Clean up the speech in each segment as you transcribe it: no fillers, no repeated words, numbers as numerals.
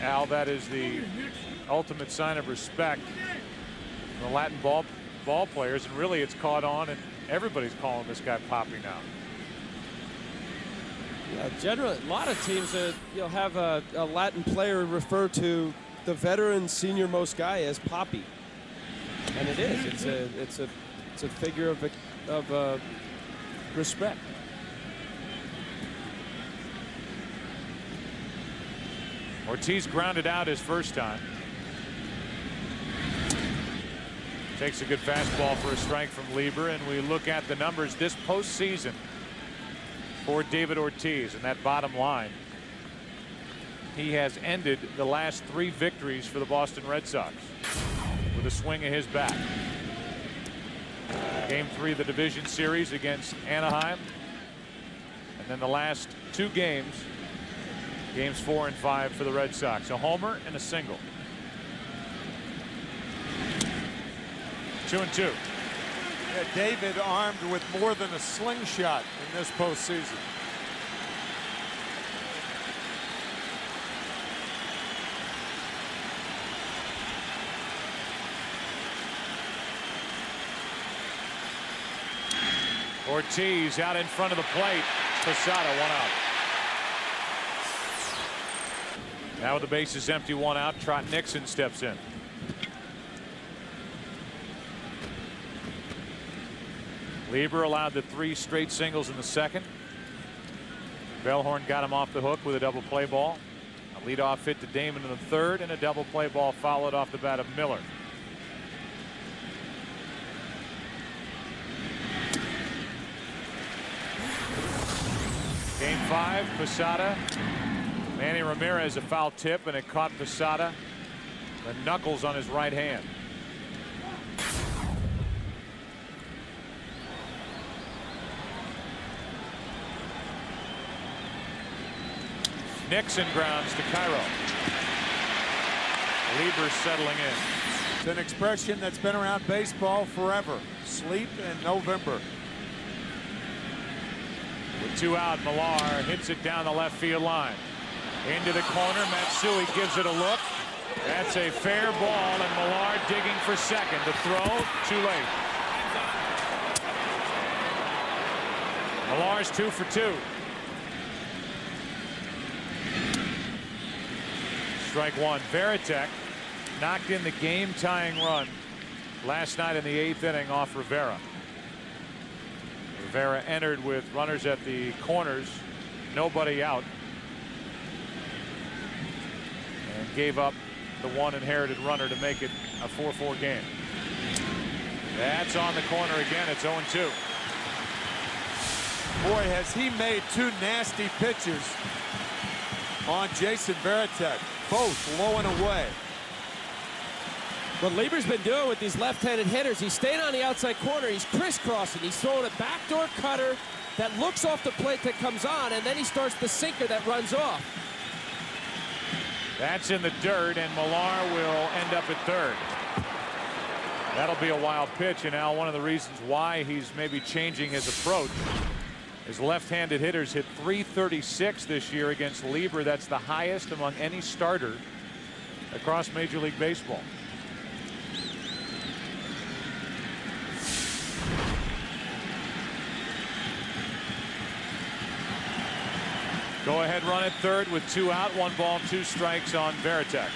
Al, that is the ultimate sign of respect from the Latin ball players, and really it's caught on, and everybody's calling this guy Poppy now. Yeah, generally, a lot of teams you'll have a Latin player refer to the veteran senior-most guy as Poppy, and it is. It's a figure of respect. Ortiz grounded out his first time. Takes a good fastball for a strike from Lieber, and we look at the numbers this postseason for David Ortiz, and that bottom line. He has ended the last 3 victories for the Boston Red Sox with a swing of his bat. Game 3 of the division series against Anaheim, and then the last 2 games, games 4 and 5 for the Red Sox. A homer and a single. 2-2. Yeah, David armed with more than a slingshot in this postseason. Ortiz out in front of the plate. Posada, 1 out. Now with the bases empty, 1 out, Trot Nixon steps in. Lieber allowed the 3 straight singles in the second. Bellhorn got him off the hook with a double play ball. A leadoff hit to Damon in the third, and a double play ball followed off the bat of Miller. Game 5, Posada. Manny Ramirez, a foul tip, and it caught Posada. The knuckles on his right hand. Nixon grounds to Cairo. Lieber settling in. It's an expression that's been around baseball forever. Sleep in November. With 2 out, Millar hits it down the left field line. Into the corner, Matsui gives it a look. That's a fair ball, and Millar digging for second. The throw, too late. Millar's 2 for 2. Strike 1. Veritek knocked in the game-tying run last night in the 8th inning off Rivera. Rivera entered with runners at the corners, nobody out, and gave up the 1 inherited runner to make it a 4-4 game. That's on the corner again. It's 0-2. Boy, has he made 2 nasty pitches on Jason Veritek, both low and away. What Lieber's been doing with these left-handed hitters, he's staying on the outside corner, he's crisscrossing, he's throwing a backdoor cutter that looks off the plate that comes on, and then he starts the sinker that runs off. That's in the dirt, and Millar will end up at third. That'll be a wild pitch, and now one of the reasons why he's maybe changing his approach is left-handed hitters hit .336 this year against Lieber. That's the highest among any starter across Major League Baseball. Go ahead run at third with 2 out, 1 ball, 2 strikes on Veritek.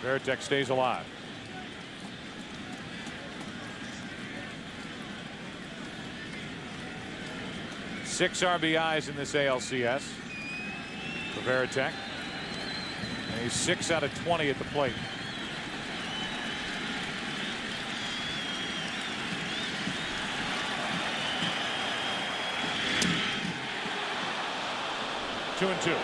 Veritek stays alive. Six RBIs in this ALCS for Veritek. And he's 6 out of 20 at the plate. Two and two.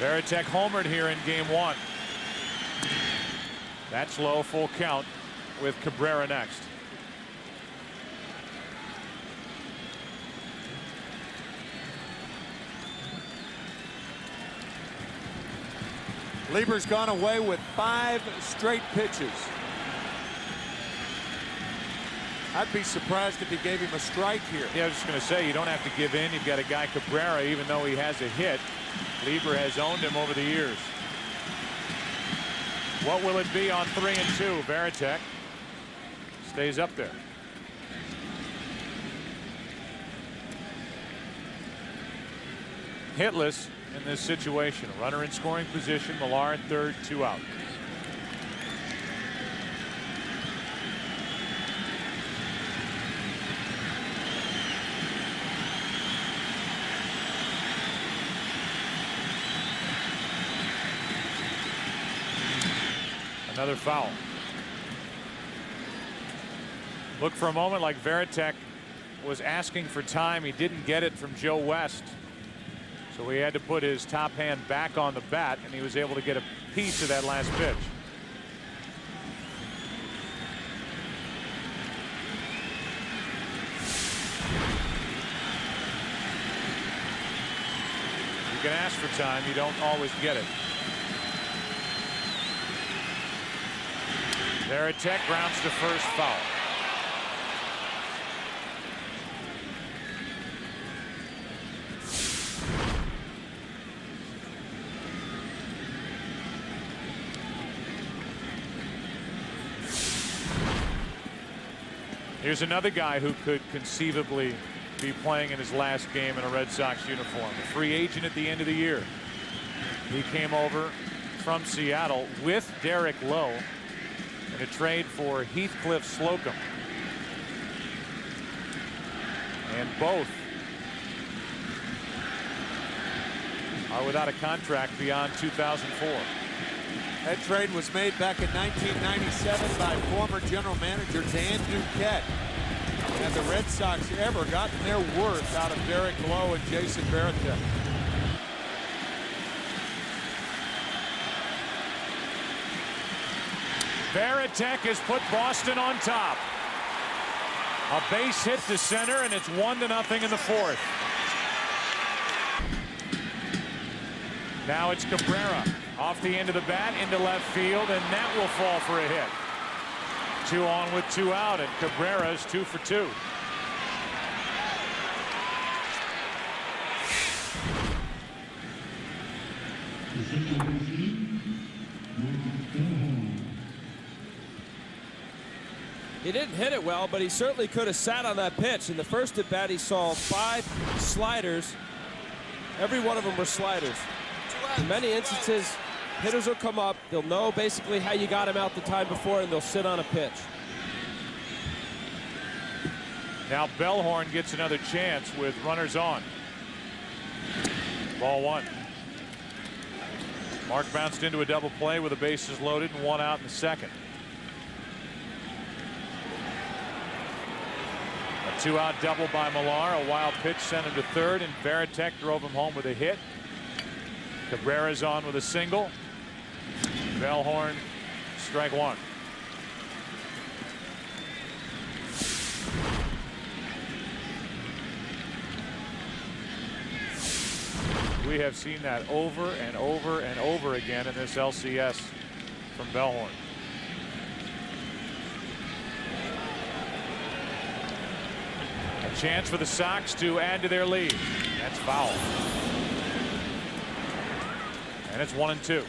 Veritek homered here in game 1. That's low, full count. with Cabrera next. Lieber's gone away with 5 straight pitches. I'd be surprised if he gave him a strike here. Yeah, I was just going to say, you don't have to give in. You've got a guy, Cabrera, even though he has a hit. Lieber has owned him over the years. What will it be on 3-2? Varitek stays up there. Hitless in this situation. A runner in scoring position. Millar at third, 2 out. Another foul. Looked for a moment like Varitek was asking for time. He didn't get it from Joe West. So he had to put his top hand back on the bat, and he was able to get a piece of that last pitch. You can ask for time. You don't always get it. Varitek grounds to first, foul. Here's another guy who could conceivably be playing in his last game in a Red Sox uniform. A free agent at the end of the year. He came over from Seattle with Derek Lowe in a trade for Heathcliff Slocum. And both are without a contract beyond 2004. That trade was made back in 1997 by former general manager Dan Duquette. Have the Red Sox ever gotten their worth out of Derek Lowe and Jason Varitek? Varitek has put Boston on top. A base hit to center, and it's 1-0 in the fourth. Now it's Cabrera off the end of the bat into left field, and that will fall for a hit. 2 on with 2 out, and Cabrera's 2 for 2. He didn't hit it well, but he certainly could have sat on that pitch. In the first at bat, he saw 5 sliders. Every one of them were sliders. In many instances, hitters will come up, they'll know basically how you got him out the time before, and they'll sit on a pitch. Now Bellhorn gets another chance with runners on. Ball 1. Mark bounced into a double play with the bases loaded and 1 out in the second. A 2-out double by Millar. A wild pitch sent him to third, and Varitek drove him home with a hit. Cabrera's on with a single. Bellhorn, strike 1. We have seen that over and over and over again in this LCS from Bellhorn. A chance for the Sox to add to their lead. That's foul. And it's 1-2.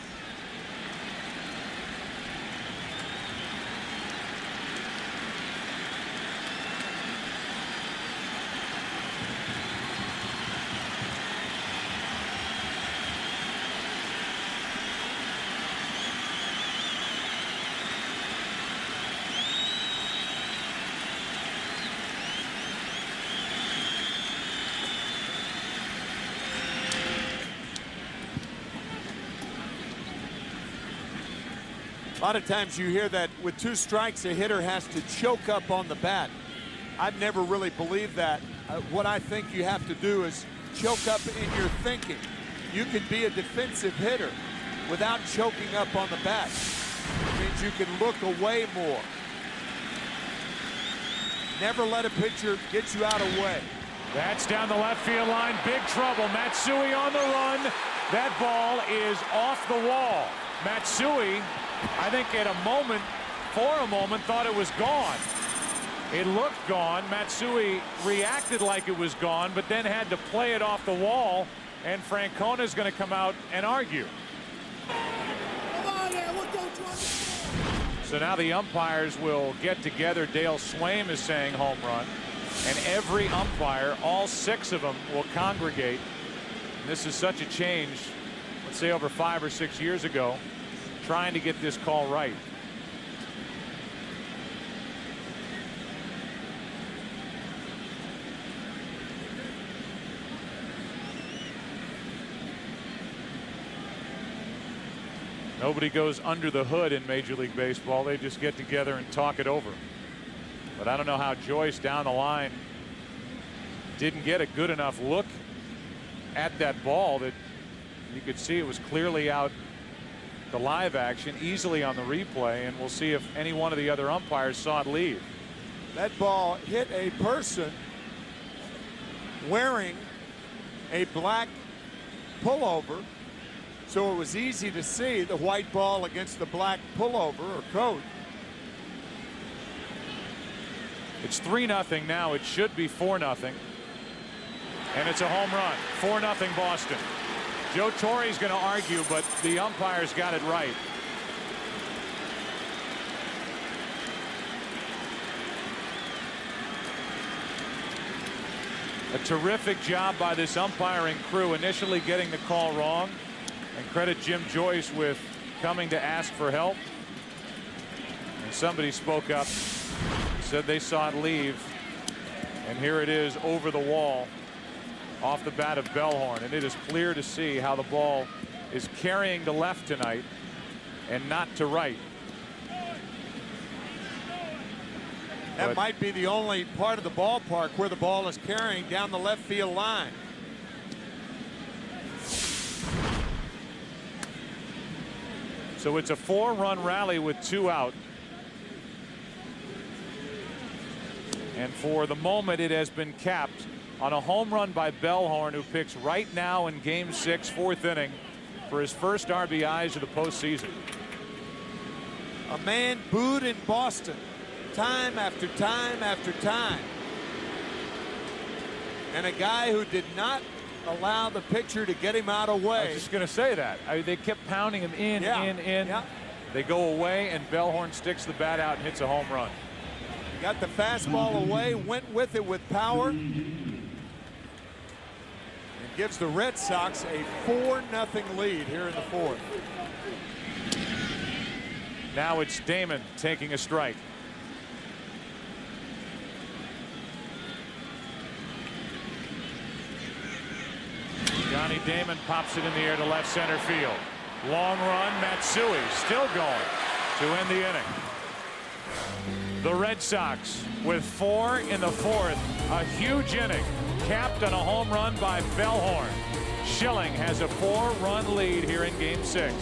A lot of times you hear that with 2 strikes, a hitter has to choke up on the bat. I've never really believed that. What I think you have to do is choke up in your thinking. You can be a defensive hitter without choking up on the bat. It means you can look away more. Never let a pitcher get you out of way. That's down the left field line. Big trouble. Matsui on the run. That ball is off the wall. Matsui, I think for a moment, thought it was gone. It looked gone. Matsui reacted like it was gone, but then had to play it off the wall, and Francona's going to come out and argue. So now the umpires will get together. Dale Swaim is saying home run, and every umpire, all 6 of them, will congregate. And this is such a change, let's say over 5 or 6 years ago, trying to get this call right. Nobody goes under the hood in Major League Baseball. They just get together and talk it over. But I don't know how Joyce down the line didn't get a good enough look at that ball that you could see it was clearly out the live action, easily on the replay, and we'll see if any one of the other umpires saw it leave. That ball hit a person wearing a black pullover, so it was easy to see the white ball against the black pullover or coat. It's 3-0 now. It should be 4-0. And it's a home run. 4-0 Boston. Joe Torre's going to argue, but the umpires got it right. A terrific job by this umpiring crew, initially getting the call wrong. And credit Jim Joyce with coming to ask for help. And somebody spoke up, said they saw it leave. And here it is over the wall off the bat of Bellhorn. And it is clear to see how the ball is carrying to left tonight and not to right. That might be the only part of the ballpark where the ball is carrying down the left field line. So it's a 4-run rally with 2 out. And for the moment, it has been capped on a home run by Bellhorn, who picks right now in Game 6, 4th inning, for his first RBIs of the postseason. A man booed in Boston time after time after time. And a guy who did not allow the pitcher to get him out of the way. I was just going to say that. They kept pounding him in. Yeah. They go away, and Bellhorn sticks the bat out and hits a home run. Got the fastball away, went with it with power, and gives the Red Sox a 4-0 lead here in the 4th. Now it's Damon taking a strike. Johnny Damon pops it in the air to left center field. Long run. Matsui still going to end the inning. The Red Sox with 4 in the 4th. A huge inning capped on a home run by Bellhorn. Schilling has a 4-run lead here in Game 6.